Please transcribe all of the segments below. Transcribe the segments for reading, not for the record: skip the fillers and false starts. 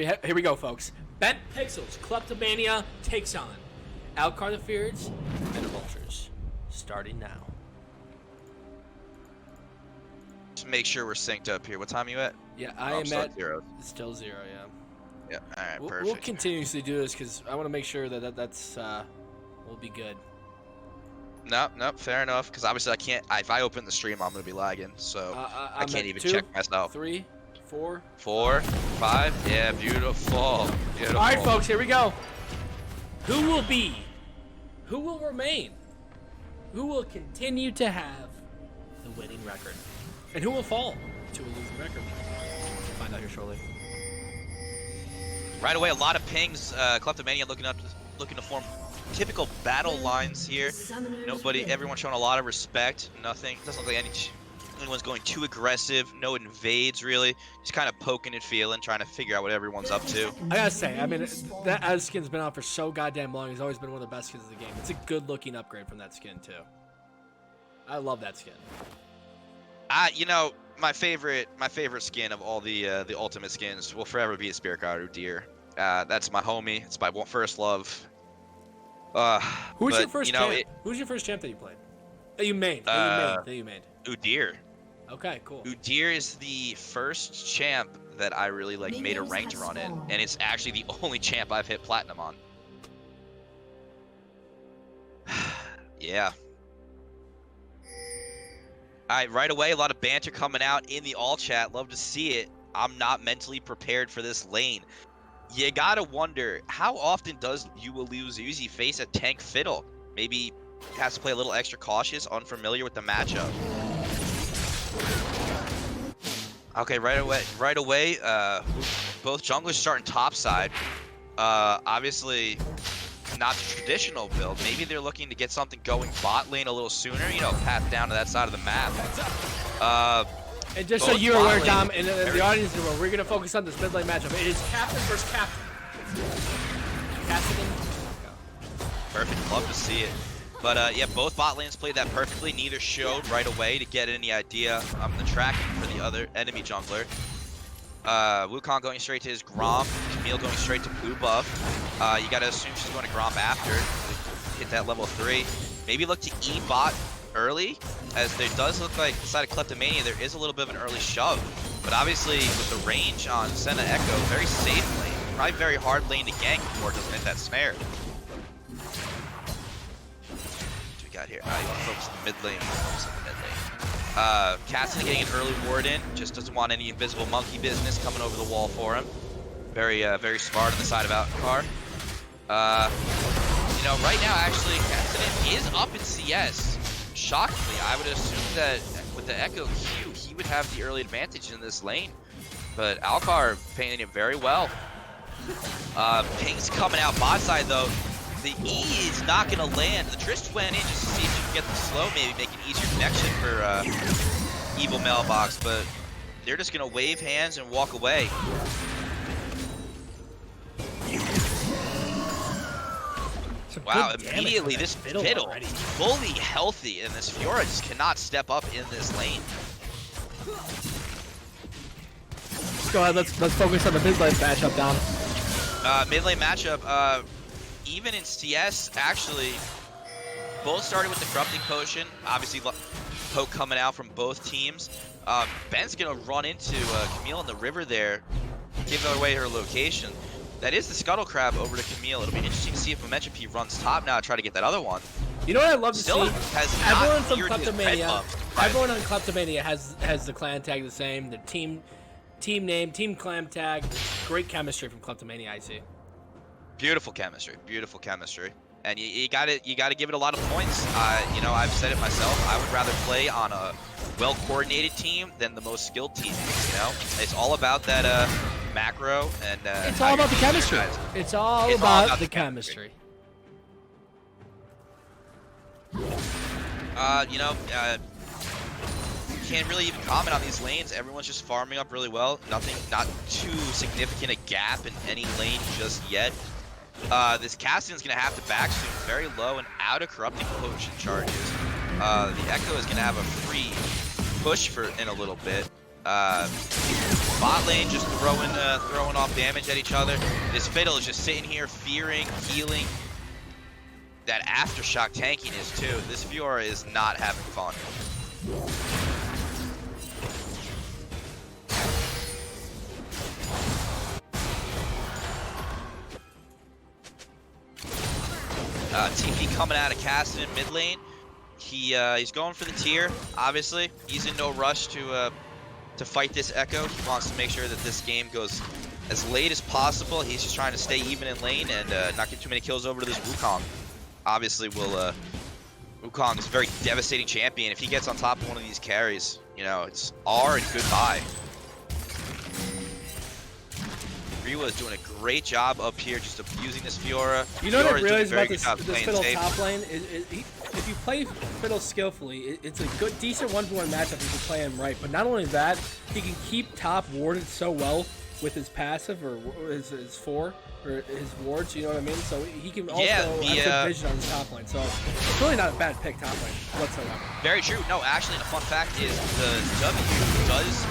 3. Here we go, folks. Bent Pixels, Kleptomania takes on Alcar the Fears and the Vultures. Starting now. Just make sure we're synced up here. What time are you at? Yeah, I am at 0. still 0, yeah. Yeah, all right, perfect. We'll continuously do this because I want to make sure that's will be good. Nope, fair enough. Because obviously I can't. If I open the stream, I'm gonna be lagging, so I can't even 2, check myself. 3, 4, 4, 5. Yeah, beautiful. Beautiful. All right, folks, here we go. Who will be? Who will remain? Who will continue to have the winning record? And who will fall to a losing record? We'll find out here shortly. Right away, a lot of pings. Kleptomania looking to form typical battle lines here. Everyone's showing a lot of respect. Nothing. Doesn't look like anyone's going too aggressive. No invades really. Just kind of poking and feeling, trying to figure out what everyone's up to. I gotta say, I mean, that Az skin's been out for so goddamn long. He's always been one of the best skins of the game. It's a good-looking upgrade from that skin too. I love that skin. You know, my favorite skin of all the ultimate skins will forever be a Spirit Guard Udyr. That's my homie. It's my first love. Who's your first champ? Who's your first champ that you played? That you made. That you made. Udyr. Okay, cool. Udyr is the first champ that I really made a ranked run in, and it's actually the only champ I've hit platinum on. Yeah. Alright, right away, a lot of banter coming out in the all chat. Love to see it. I'm not mentally prepared for this lane. You gotta wonder, how often does Uzi face a tank Fiddle? Maybe has to play a little extra cautious, unfamiliar with the matchup. Okay, right away, both junglers starting topside. Obviously, not the traditional build. Maybe they're looking to get something going bot lane a little sooner, you know, path down to that side of the map. And just so you're aware, Dom, and the audience is aware, we're going to focus on this mid lane matchup. It is Captain versus Captain. Cassidy. Perfect, love to see it. But yeah, both bot lanes played that perfectly. Neither showed right away to get any idea on the tracking for the other enemy jungler. Wukong going straight to his Gromp, Camille going straight to blue buff. You gotta assume she's going to Gromp after to hit that level 3. Maybe look to E-bot early, as there does look like inside of Kleptomania there is a little bit of an early shove. But obviously with the range on Senna Echo, very safe lane. Probably very hard lane to gank before it doesn't hit that snare. What do we got here? You want to focus on the mid lane. Focus on the mid lane. Cassidy getting an early ward in, just doesn't want any invisible monkey business coming over the wall for him. Very smart on the side of Alcar. You know, right now actually Cassidy is up in CS. Shockingly, I would assume that with the Echo Q, he would have the early advantage in this lane. But Alcar painting it very well. Ping's coming out bot side though. The E is not going to land. The Trist went in just to see if she can get the slow, maybe make an easier connection for Evil Mailbox, but they're just going to wave hands and walk away. Wow, immediately this Fiddle fully healthy, and this Fiora just cannot step up in this lane. Let's go ahead, let's focus on the mid lane matchup, Dom. Mid lane matchup, even in CS, actually, both started with the Corrupting Potion. Obviously, poke coming out from both teams. Ben's gonna run into Camille in the river there, give away her location. That is the Scuttle Crab over to Camille. It'll be interesting to see if M.E.T.A P runs top now to try to get that other one. You know what I'd love to see? Everyone from Kleptomania, everyone on Kleptomania has the clan tag the same, the team name, team clan tag. Great chemistry from Kleptomania, I see. Beautiful chemistry, and you gotta give it a lot of points. You know, I've said it myself. I would rather play on a well-coordinated team than the most skilled team. You know, it's all about that macro and. It's all about the chemistry. It's all about the chemistry. You know, can't really even comment on these lanes. Everyone's just farming up really well. Not too significant a gap in any lane just yet. This Cassian's gonna have to backstream very low and out of Corrupting Potion charges. The Echo is gonna have a free push in a little bit. bot lane just throwing off damage at each other. This Fiddle is just sitting here fearing, healing. That aftershock tankiness too. This Fiora is not having fun. TP coming out of Caston mid lane. He's going for the tier. Obviously, he's in no rush to fight this Echo. He wants to make sure that this game goes as late as possible. He's just trying to stay even in lane and not get too many kills over to this Wukong. Obviously, Wukong is a very devastating champion. If he gets on top of one of these carries, you know, it's R and goodbye. Riwa is doing a great job up here, just abusing this Fiora. You know what I Fiora's realized doing a about very this good job Fiddle playing top safe. lane? If you play Fiddle skillfully, it's a good, decent 1v1 matchup if you play him right. But not only that, he can keep top warded so well with his passive or his 4 or his wards. You know what I mean? So he can also have good vision on his top lane. So it's really not a bad pick top lane whatsoever. Very true. No, actually, the fun fact is the W does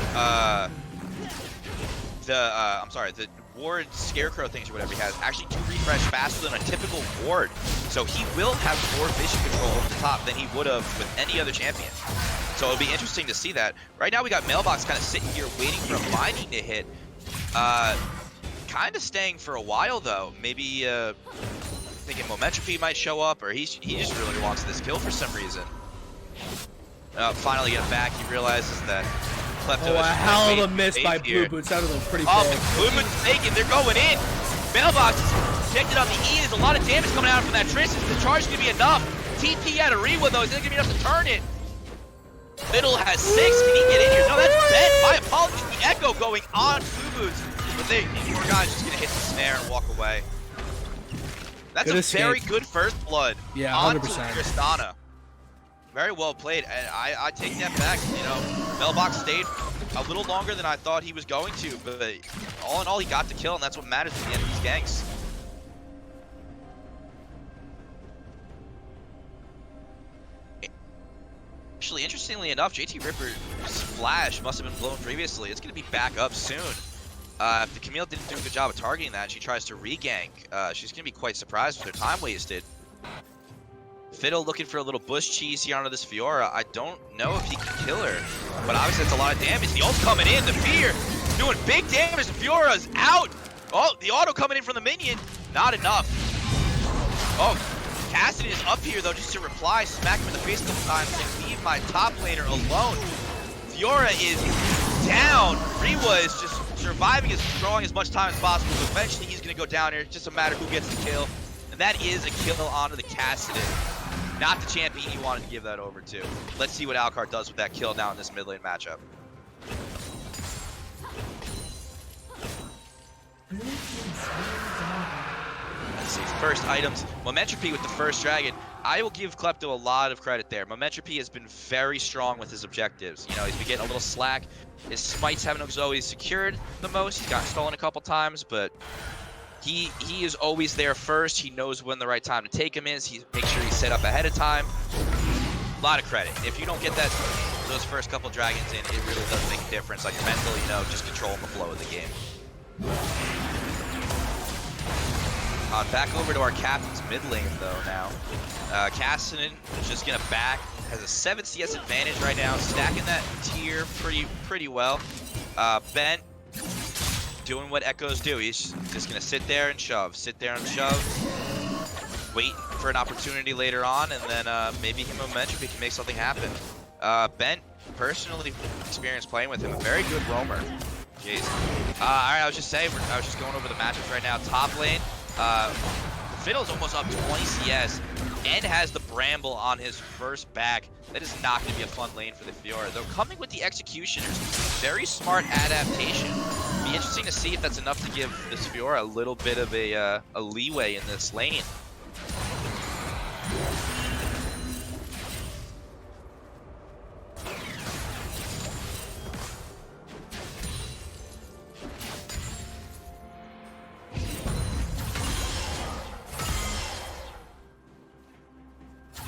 the ward scarecrow things or whatever he has actually do refresh faster than a typical ward. So he will have more vision control over the top than he would have with any other champion. So it'll be interesting to see that. Right now we got Mailbox kind of sitting here waiting for a mining to hit. Kind of staying for a while though. Maybe thinking M.E.T.A might show up, or he just really wants this kill for some reason. Finally get back, he realizes that Klepto a hell of a miss by Blue Boots. That would have been pretty big. Blue Boots taken, they're going in. Mailbox is protected on the E. There's a lot of damage coming out from that Tristan. The charge is going to be enough. TP out of Riwa though, is not going to be enough to turn it. Fiddle has 6. Can he get in here? No, that's Ben. My apologies. The Echo going on Blue Boots. But poor guy's just going to hit the snare and walk away. That's a very good first blood. Yeah, 100%. Onto Tristana. Very well played, and I take that back. You know, Mailbox stayed a little longer than I thought he was going to, but all in all, he got the kill, and that's what matters at the end of these ganks. Actually, interestingly enough, JT Ripper's flash must have been blown previously. It's going to be back up soon. If the Camille didn't do a good job of targeting that, and she tries to re-gank, she's going to be quite surprised with her time wasted. Fiddle looking for a little bush cheese here onto this Fiora. I don't know if he can kill her, but obviously that's a lot of damage. The ult's coming in, the fear doing big damage. The Fiora's out. Oh, the auto coming in from the minion. Not enough. Oh, Cassidy is up here though just to reply. Smack him in the face a couple times and leave my top laner alone. Fiora is down. Riwa is just surviving, is drawing as much time as possible. But eventually he's going to go down here. It's just a matter who gets the kill. And that is a kill onto the Cassidy. Not the champion you wanted to give that over to. Let's see what Alucard does with that kill now in this mid lane matchup. Let's see, first items. M.E.T.A with the first dragon. I will give Klepto a lot of credit there. M.E.T.A has been very strong with his objectives. You know, he's been getting a little slack. His smites haven't always secured the most. He's gotten stolen a couple times, but he is always there first. He knows when the right time to take him is. He makes sure he's set up ahead of time. A lot of credit. If you don't get those first couple dragons in, it really does make a difference. Like mentally, you know, just controlling the flow of the game. Back over to our captain's mid lane though now. Cassidy is just gonna back. Has a 7 CS advantage right now, stacking that tier pretty well. Bent doing what Echoes do. He's just gonna sit there and shove, wait for an opportunity later on, and then maybe him and M.E.T.A can make something happen. Bent, personally experienced playing with him, a very good roamer. Jeez. Alright, I was just going over the matchups right now. Top lane, Fiddle's almost up 20 CS and has the Bramble on his first back. That is not going to be a fun lane for the Fiora. Though coming with the Executioners, very smart adaptation. Be interesting to see if that's enough to give this Fiora a little bit of a leeway in this lane.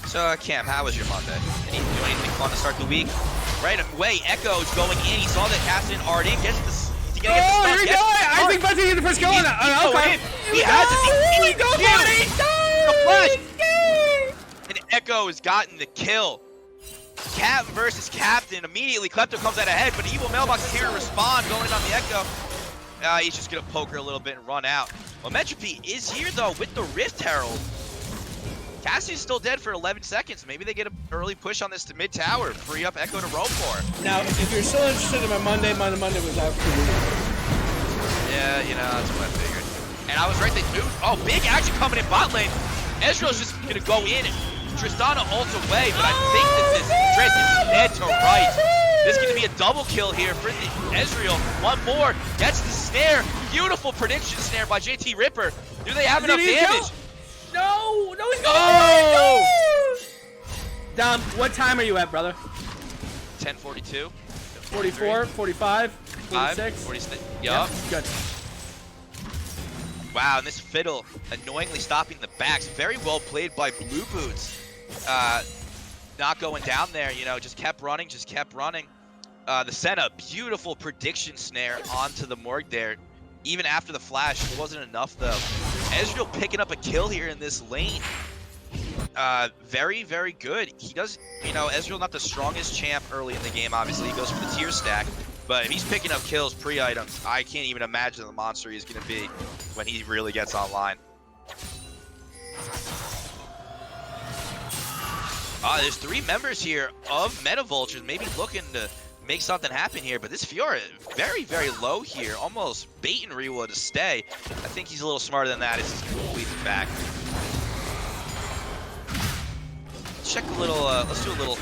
So, Cam, how was your Monday? Did you do anything fun to start the week? Right away, Echo's going in. He saw that Cassidy already gets gonna get the stun. Here we go. I think Buzzy hit the first kill on that. Okay. He has it. He go, buddy. The flash. And Echo has gotten the kill. Captain versus Captain. Immediately, Klepto comes out ahead, but Evil Mailbox is here to respond, going on the Echo. He's just gonna poke her a little bit and run out. Well, M.E.T.A is here though with the Rift Herald. Cassie's still dead for 11 seconds. Maybe they get an early push on this to mid tower, free up Echo to roam for. Now, if you're still interested in my Monday was out for you. Yeah, you know, that's what I figured. And I was right there. Dude, oh, big action coming in bot lane. Ezreal's just gonna go in. Tristana ults away, but I think that this Triss is dead to right. This is gonna be a double kill here for the Ezreal. One more, gets the snare. Beautiful prediction snare by JT Ripper. Do they have enough damage? No, he's going. Oh! Dom, what time are you at, brother? 10:42. 44, 45, 46. 46. Yup. Good. Wow, and this Fiddle annoyingly stopping the backs. Very well played by Blue Boots. Not going down there, you know, just kept running. The Senna, beautiful prediction snare onto the Morg there. Even after the flash, it wasn't enough though. Ezreal picking up a kill here in this lane. Very, very good. He does, you know, Ezreal not the strongest champ early in the game, obviously. He goes for the tier stack. But if he's picking up kills pre-items, I can't even imagine the monster he's going to be when he really gets online. There's 3 members here of M.E.T.A Vultures, maybe looking to make something happen here, but this Fiora very, very low here, almost baiting Rewa to stay. I think he's a little smarter than that. It's just completely back. Check a little, let's do a little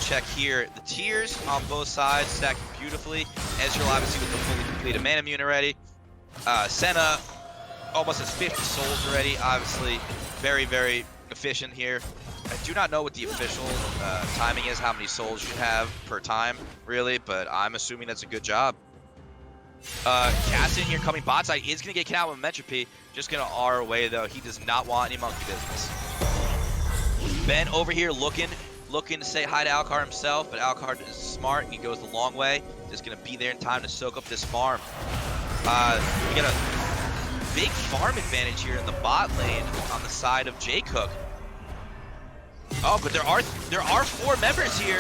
check here. The tiers on both sides stacked beautifully. Ezreal obviously with the fully completed mana immune already. Senna almost has 50 souls already, obviously very, very efficient here. I do not know what the official timing is, how many souls you have per time, really, but I'm assuming that's a good job. Cass in here coming bot side is going to get kicked out with M.E.T.A. Just going to R away, though. He does not want any monkey business. Ben over here looking to say hi to Alcar himself, but Alcar is smart and he goes the long way. Just going to be there in time to soak up this farm. We got a big farm advantage here in the bot lane on the side of Jcook. Oh, but there are 4 members here,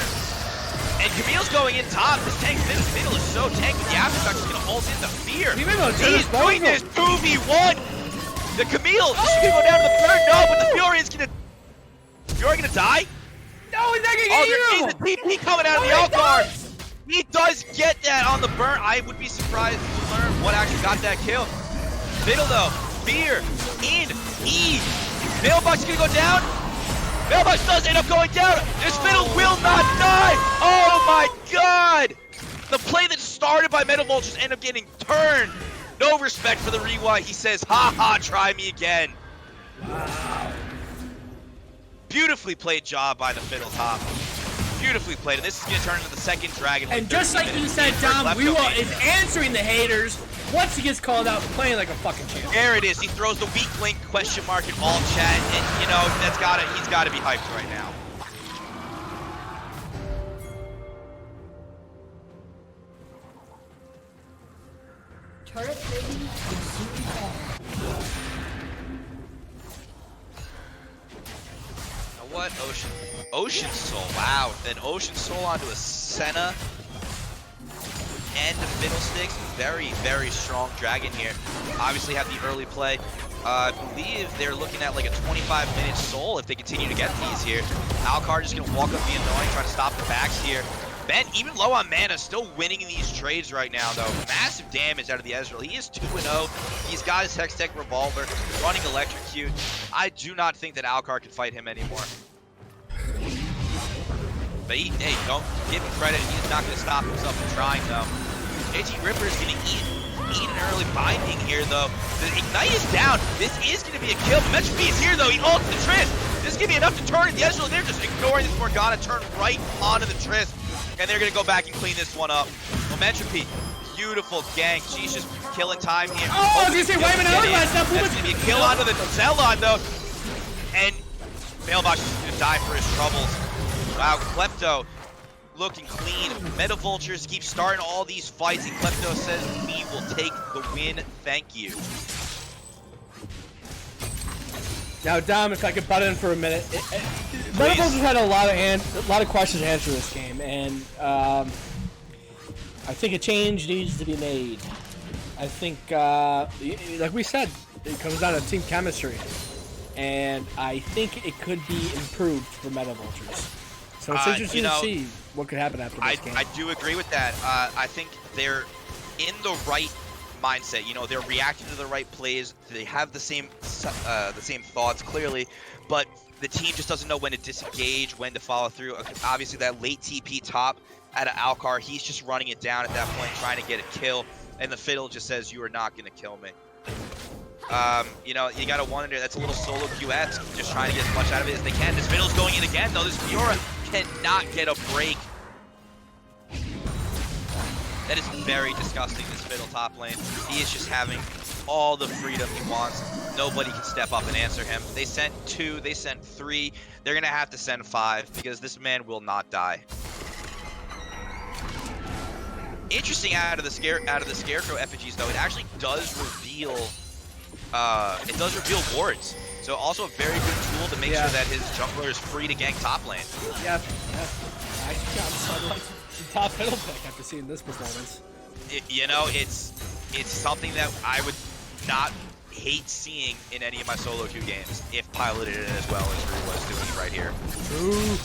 and Camille's going in top. This tank middle is so tanked, but the Aftershock is going to ult into fear. He's doing this 2v1. The Camille, is she going to go down to the third? No, but the Fury is going to die. No, he's not going to get you. There's a TP coming out of the Alcar. He does get that on the burn. I would be surprised to learn what actually got that kill. Fiddle though, fear in E. Mailbox is going to go down. Mailbox does end up going down. This Fiddle will not die. Oh my god. The play that started by M.E.T.A Vultures end up getting turned. No respect for the rewind. He says, ha ha, try me again. Wow. Beautifully played job by the Fiddle top. Beautifully played. And this is going to turn into the second dragon. And just like you said, Dom, Rewa is answering the haters once he gets called out, playing like a fucking champ. There it is. He throws the weak link question mark in all chat, and you know he's got to be hyped right now. Turret plating will soon fall. What? Ocean Soul. Wow. An Ocean Soul onto a Senna and the Fiddlesticks. Very, very strong dragon here. Obviously have the early play. I believe they're looking at like a 25-minute soul if they continue to get these here. Alcar just going to walk up the annoying, trying to stop the backs here. Ben, even low on mana, still winning in these trades right now, though. Massive damage out of the Ezreal. He is 2-0. He's got his Hextech Revolver, running Electrocute. I do not think that Alcar can fight him anymore. But hey, don't give him credit. He's not going to stop himself from trying, though. JT Ripper is going to eat an early binding here, though. The Ignite is down. This is going to be a kill. M.E.T.A is here, though. He ults the Triss. This is going to be enough to turn the Ezreal. They're just ignoring this Morgana turn right onto the Triss. And they're going to go back and clean this one up. Well, M.E.T.A, beautiful gank. She's just killing time here. Oh, I was going to say, wait a minute. That's going to be a kill onto the Zelon, though. And Mailbox is going to die for his troubles. Wow, Klepto looking clean. Meta Vultures keep starting all these fights, and Klepto says, we will take the win, thank you. Now, Dom, if I could butt in for a minute, Meta Vultures had a lot of questions to answer this game, and I think a change needs to be made. I think, like we said, it comes down to team chemistry, and I think it could be improved for Meta Vultures. So it's interesting to see what could happen after this game. I do agree with that. I think they're in the right mindset. You know, they're reacting to the right plays. They have the same thoughts clearly, but the team just doesn't know when to disengage, when to follow through. Obviously, that late TP top out of Alcar, he's just running it down at that point, trying to get a kill, and the Fiddle just says, "You are not going to kill me." You know, you gotta wonder, that's a little solo QS, just trying to get as much out of it as they can. This Fiddle's going in again, though. This Fiora cannot get a break. That is very disgusting, this Fiddle top lane. He is just having all the freedom he wants. Nobody can step up and answer him. They sent 2, they sent 3. They're gonna have to send 5 because this man will not die. Interesting out of the Scarecrow effigies though, it actually does reveal wards. So also a very good tool to make sure that his jungler is free to gank top lane. Yeah. I got Sunlight top Fiddle pick after seeing this performance. You know, it's something that I would not hate seeing in any of my solo queue games if piloted it as well as Rue was doing it right here. True.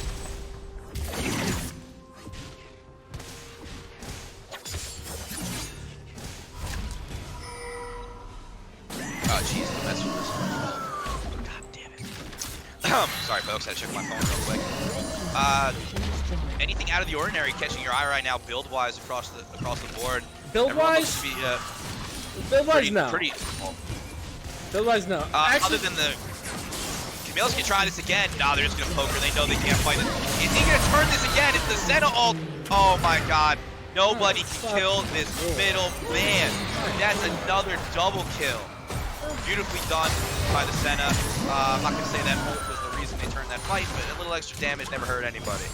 Oh, jeez, that's what this. God damn it. Sorry, folks, I had to check my phone real quick. Anything out of the ordinary catching your eye right now, build-wise across the board? Build-wise? Build-wise, no. Build-wise, no. Other than the Camille's gonna try this again. Nah, they're just gonna poke her. They know they can't fight it. Is he gonna turn this again? It's the Senna ult. Oh my God. Nobody can kill this middle man. That's another double kill. Beautifully done by the Senna. I'm not gonna say that ult was the reason they turned that fight, but a little extra damage never hurt anybody.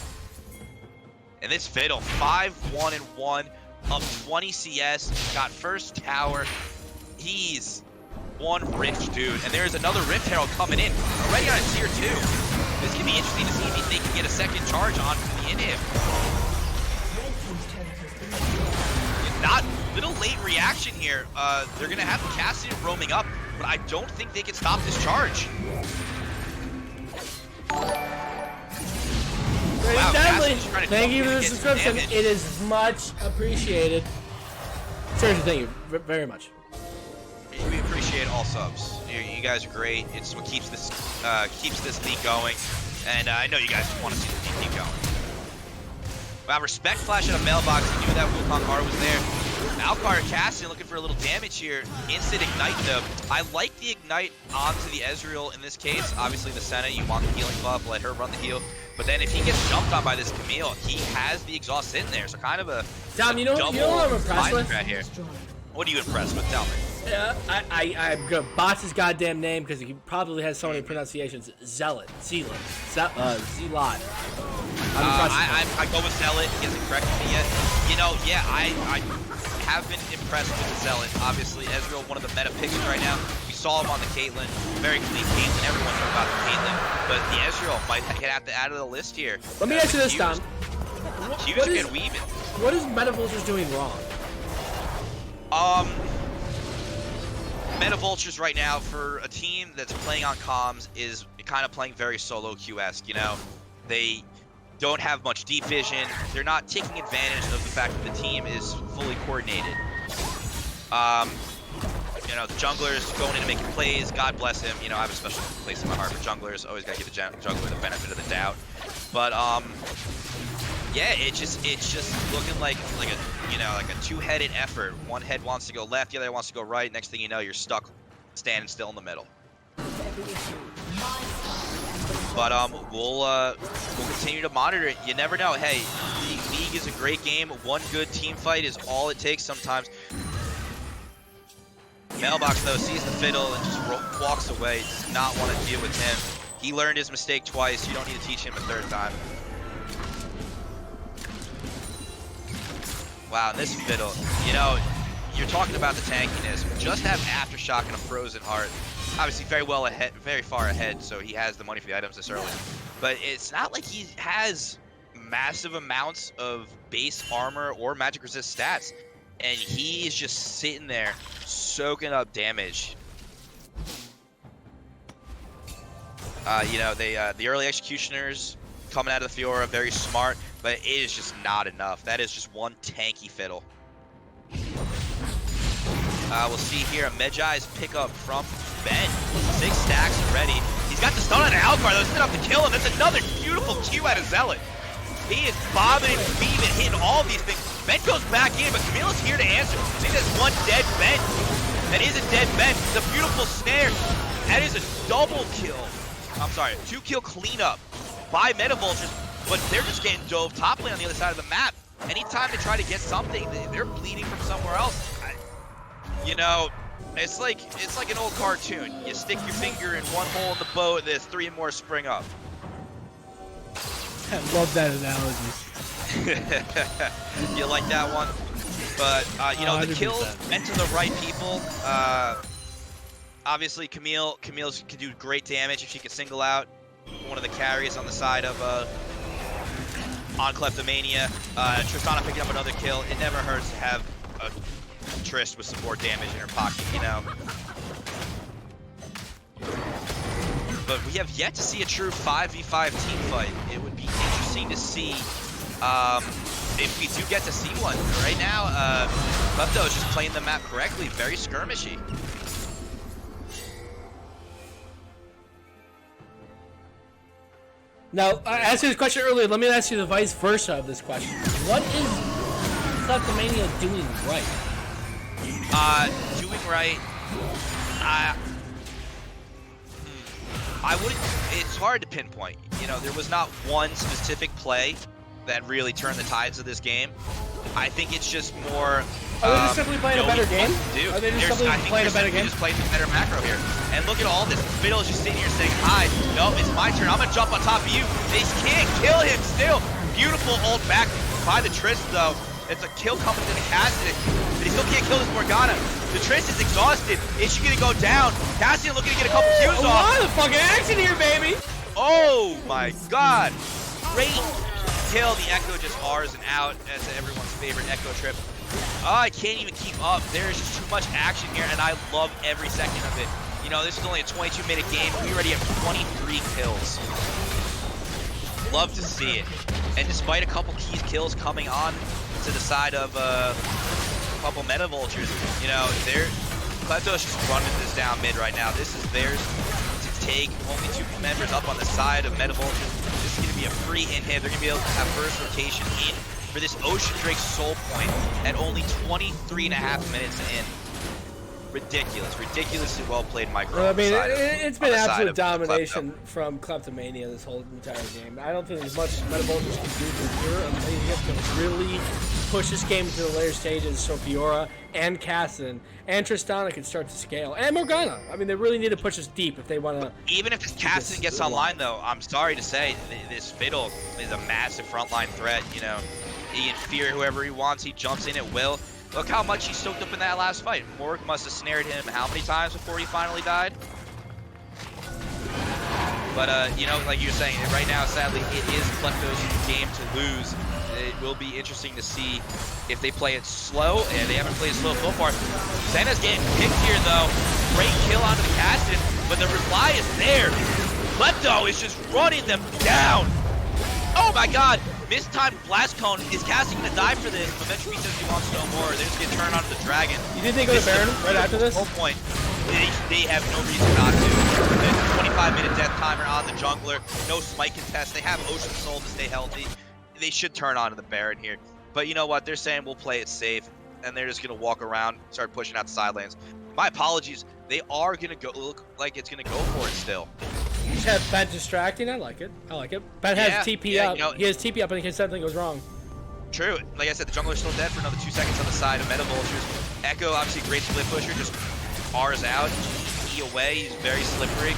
And this Fiddle, 5-1-1, up 20 CS, got first tower. He's one rich dude, and there's another Rift Herald coming in, already on a tier 2. This can be interesting to see if they can get a second charge on in him. Not little late reaction here. They're gonna have Cassidy roaming up, but I don't think they can stop this charge. Wow, thank you for the subscription. It is much appreciated. Seriously, thank you very much. We appreciate all subs. You guys are great. It's what keeps this league going, and I know you guys want to see the league keep going. Wow, respect flash at a mailbox. He knew that Wukong R was there. Alcar Cassian looking for a little damage here. Instant ignite though. I like the ignite onto the Ezreal in this case. Obviously the Senna, you want the healing buff, let her run the heal. But then if he gets jumped on by this Camille, he has the exhaust in there. So kind of a Dom, you know what I'm impressed with? Here. What are you impressed with? Tell me. Yeah, I'm gonna botch his goddamn name because he probably has so many pronunciations. Zealot. Zealot. I go with Zealot. He hasn't corrected me yet. You know, yeah, I have been impressed with the Zealot. Obviously, Ezreal, one of the meta picks right now. We saw him on the Caitlyn. Very clean Caitlyn. Everyone knew about the Caitlyn. But the Ezreal might get out of the list here. Let me answer this, Dom. What is Meta Vultures doing wrong? Meta Vultures right now, for a team that's playing on comms, is kind of playing very solo Q-esque, you know? They don't have much deep vision. They're not taking advantage of the fact that the team is fully coordinated. You know, the jungler's going in and making plays. God bless him. You know, I have a special place in my heart for junglers. Always gotta give the jungler the benefit of the doubt. But yeah, it's just looking like a two-headed effort. One head wants to go left, the other wants to go right. Next thing you know, you're stuck standing still in the middle. But we'll continue to monitor it. You never know. Hey, League is a great game. One good team fight is all it takes sometimes. Mailbox though sees the Fiddle and just walks away. Does not want to deal with him. He learned his mistake twice. You don't need to teach him a third time. Wow, this fiddle. You know, you're talking about the tankiness. Just have Aftershock and a Frozen Heart. Obviously, very well ahead, very far ahead, so he has the money for the items this early. But it's not like he has massive amounts of base armor or magic resist stats, and he is just sitting there soaking up damage. You know, the early executioners coming out of the Fiora, very smart, but it is just not enough. That is just one tanky fiddle. We'll see here a Medjai's pickup from Ben. 6 stacks already. He's got the stun on Alcar, though. It's enough to kill him. That's another beautiful Q out of Zealot. He is bobbing and weaving, hitting all these things. Ben goes back in, but Camilla's here to answer. I think that's one dead Ben. That is a dead Ben. It's a beautiful snare. That is a double kill. I'm sorry, 2-kill cleanup by M.E.T.A. Vultures, but they're just getting dove top lane on the other side of the map. Anytime they try to get something, they're bleeding from somewhere else. You know, it's like an old cartoon. You stick your finger in one hole in the boat, there's 3 more spring up. I love that analogy. You like that one? But, you know, the 100%. kills meant to the right people. Obviously, Camille can do great damage if she can single out one of the carries on the side of on Kleptomania. Tristana picking up another kill. It never hurts to have a Trist with some more damage in her pocket, you know. But we have yet to see a true 5v5 team fight. It would be interesting to see if we do get to see one. Right now, Klepto is just playing the map correctly, very skirmishy. Now, I asked you this question earlier. Let me ask you the vice versa of this question. What is Kleptomania doing right? Doing right. I wouldn't. It's hard to pinpoint. You know, there was not one specific play that really turned the tides of this game. I think it's just more. Are they just simply playing a better game? Are they just simply playing a better game? Just playing a better macro here. And look at all this. Fiddle is just sitting here saying, "Hi, no, it's my turn. I'm gonna jump on top of you." They can't kill him still. Beautiful ult back by the Trist though. It's a kill coming to the Cassidy, but he still can't kill this Morgana. The Trist is exhausted. Is she gonna go down? Cassidy looking to get a couple Qs off. A lot of fucking action here, baby. Oh my God! Great kill. The Echo just R's and out as everyone's favorite Echo trip. Oh, I can't even keep up. There's just too much action here, and I love every second of it. You know, this is only a 22-minute game. We already have 23 kills. Love to see it. And despite a couple key kills coming on to the side of a couple M.E.T.A. Vultures, you know, Klepto's just running this down mid right now. This is theirs to take. Only 2 members up on the side of M.E.T.A. Vultures. This is going to be a free in-hit. They're going to be able to have first rotation in for this Ocean Drake Soul Point at only 23.5 minutes in. Ridiculous. Ridiculously well played micro. Well, I mean, it's been absolute domination from Kleptomania this whole entire game. I don't think there's much M.E.T.A. Vultures can do from here. I think you have to really push this game to the later stages so Fiora and Cassidon and Tristana can start to scale. And Morgana. I mean, they really need to push us deep if they want to. Even if Cassidon gets online, though, I'm sorry to say, this Fiddle is a massive frontline threat. You know, he can fear whoever he wants. He jumps in at will. Look how much he soaked up in that last fight. Morg must have snared him how many times before he finally died? But, you know, like you were saying, right now, sadly, it is Klepto's game to lose. It will be interesting to see if they play it slow, and they haven't played it slow so far. Senna's getting picked here, though. Great kill onto the Cassidon, but the reply is there. Klepto is just running them down. Oh, my God. Mistimed blast cone. Is Cassie gonna die for this? But Metro says he wants no more. They're just gonna turn onto the dragon. You think they go to Baron right after this? Whole point. They have no reason not to. The 25-minute death timer on the jungler. No smite contest. They have Ocean Soul to stay healthy. They should turn on to the Baron here. But you know what? They're saying we'll play it safe, and they're just gonna walk around, start pushing out the side lanes. My apologies. They are gonna go look like it's gonna go for it still. You just have Ben distracting. I like it. I like it. Ben has TP up. You know, he has TP up in case something goes wrong. True. Like I said, the jungler's still dead for another 2 seconds on the side of M.E.T.A. Vultures. Echo, obviously, great split pusher. Just R's out. E away. He's very slippery.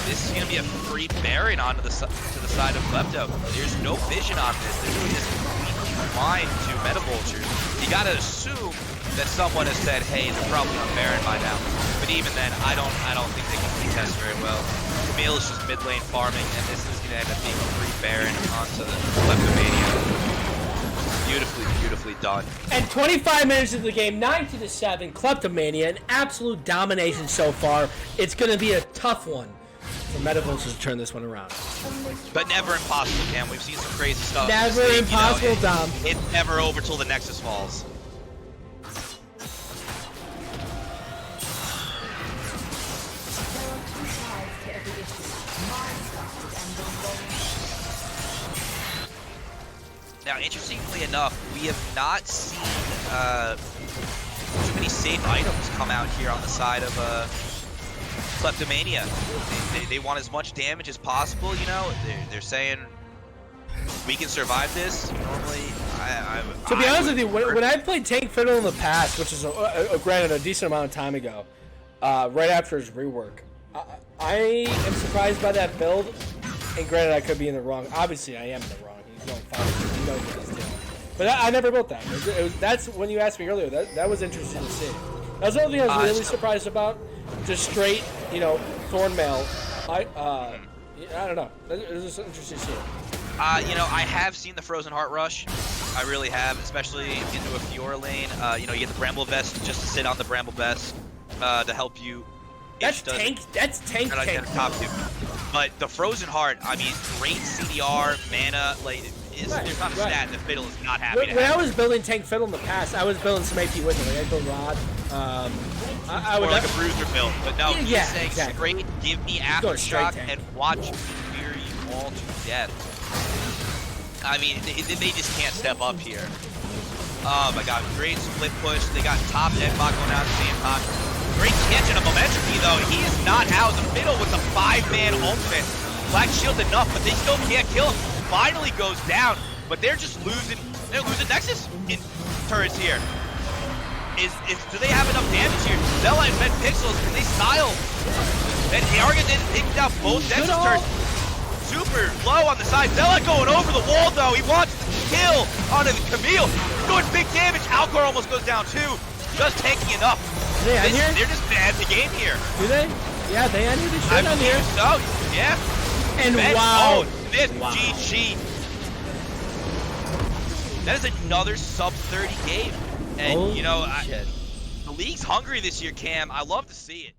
This is going to be a free Baron onto to the side of Klepto. There's no vision on this. This is just mind to M.E.T.A Vultures, you gotta assume that someone has said, hey, they're probably on Baron by now. But even then, I don't think they can contest very well. Camille is just mid lane farming, and this is gonna end up being a free Baron onto the Kleptomania. Beautifully done. And 25 minutes into the game, 9-7, Kleptomania, an absolute domination so far. It's going to be a tough one for M.E.T.A Vultures to turn this one around. But never impossible, Cam. We've seen some crazy stuff. Never impossible, Dom. It's never over till the Nexus falls. Now, interestingly enough, we have not seen too many safe items come out here on the side of Kleptomania. They want as much damage as possible, you know? They're saying, we can survive this. Normally, to be honest with you, when I played Tank Fiddle in the past, which is, granted, a decent amount of time ago, right after his rework, I am surprised by that build, and granted, I could be in the wrong. Obviously, I am in the wrong. He's going fine. He knows what he's doing. But I never built that. That's when you asked me earlier. That was interesting to see. That was the only thing I was really surprised about. Just straight, you know, Thornmail. I don't know. It was just interesting to see. You know, I have seen the Frozen Heart Rush. I really have, especially into a Fiora lane. You know, you get the Bramble Vest just to sit on the Bramble Vest to help you. That's tank. That's tank. Top two. But the Frozen Heart, I mean, great CDR, mana, like, there's not a stat that Fiddle is not happy to have. When I was building Tank Fiddle in the past, I was building some AP with him. Like, I built Rod. I would like a Bruiser build. But no, he's saying exactly. straight, give me Aftershock and watch me fear you all to death. I mean, they just can't step up here. Oh my god, great split push. They got top and bot going out at the same time. Great catch and a momentum though. He is not out. The middle with a 5-man ultimate. Black shield enough, but they still can't kill him. Finally goes down, but they're just losing. They're losing Nexus in turrets here. Do they have enough damage here? Zella and Med Pixels, can they style? And Argon didn't take down both Nexus turrets. Super low on the side. Zella going over the wall though. He wants the kill onto the Camille. He's doing big damage. Alcor almost goes down too. Just tanking enough. They're just bad the game here. Do they? Yeah, they ended the shit on here. So, yeah. And wow. This GG. That is another sub-30 game. And, you know, the league's hungry this year, Cam. I love to see it.